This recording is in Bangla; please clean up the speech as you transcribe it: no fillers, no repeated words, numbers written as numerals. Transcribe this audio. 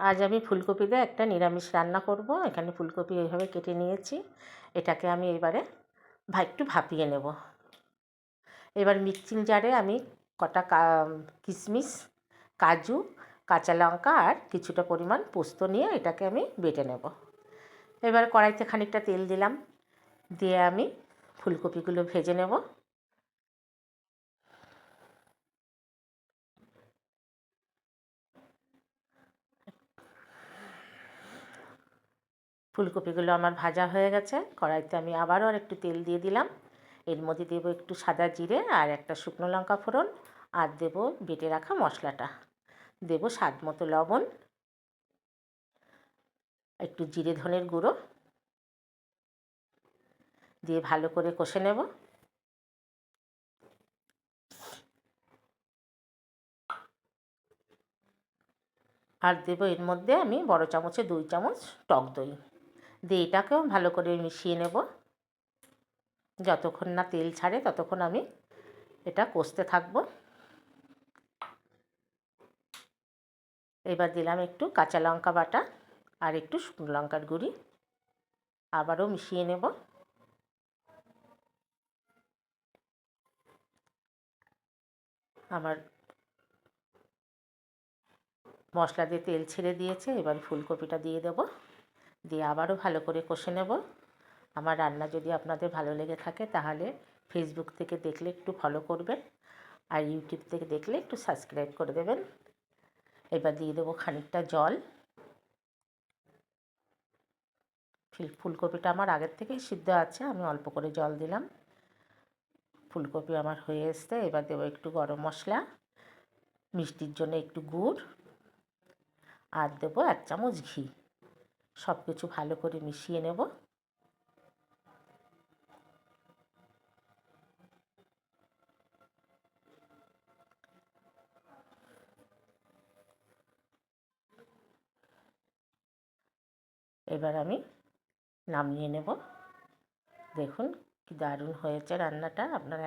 আজ আমি ফুলকপি দিয়ে একটা নিরামিষ রান্না করব। এখানে ফুলকপি এইভাবে কেটে নিয়েছি। এটাকে আমি এবারে একটু ভাপিয়ে নেব। এবার মিক্সিং জারে আমি কটা কিশমিশ, কাজু, কাঁচা লঙ্কা আর কিছুটা পরিমাণ পোস্ত নিয়ে এটাকে আমি বেটে নেব। এবার কড়াইতে খানিকটা তেল দিলাম, দিয়ে আমি ফুলকপিগুলো ভেজে নেব। ফুলকপিগুলো আমার ভাজা হয়ে গেছে। কড়াইতে আমি আবারও একটু তেল দিয়ে দিলাম। এর মধ্যে দেবো একটু সাদা জিরে আর একটা শুকনো লঙ্কা ফোড়ন, আর দেবো বেটে রাখা মশলাটা, দেবো স্বাদ মতো লবণ, একটু জিরে ধনের গুঁড়ো দিয়ে ভালো করে কষে নেব। আর দেবো এর মধ্যে আমি বড় চামচে 2 চামচ টক দই দিয়ে এটাকেও ভালো করে মিশিয়ে নেব। যতক্ষণ না তেল ছাড়ে ততক্ষণ আমি এটা কষতে থাকবো। এবার দিলাম একটু কাঁচা লঙ্কা বাটা আর একটু শুকনো লঙ্কার গুঁড়ি, আবারও মিশিয়ে নেব। আমার মশলা দিয়ে তেল ছেড়ে দিয়েছে। এবার ফুলকপিটা দিয়ে দেব, দিয়ে আবারও ভালো করে কষে নেব। আমার রান্না যদি আপনাদের ভালো লেগে থাকে তাহলে ফেসবুক থেকে দেখলে একটু ফলো করবেন, আর ইউটিউব থেকে দেখলে একটু সাবস্ক্রাইব করে দেবেন। এবার দিয়ে দেবো খানিকটা জল। ফুলকপিটা আমার আগের থেকেই সিদ্ধ আছে, আমি অল্প করে জল দিলাম। ফুলকপি আমার হয়ে এসছে। এবার দেবো একটু গরম মশলা, মিষ্টির জন্য একটু গুড়, আর দেবো 1 চামচ ঘি। সব কিছু ভালো করে মিশিয়ে নেব। এবার আমি নামিয়ে নেব। দেখুন কি দারুণ হয়েছে রান্নাটা। আপনারা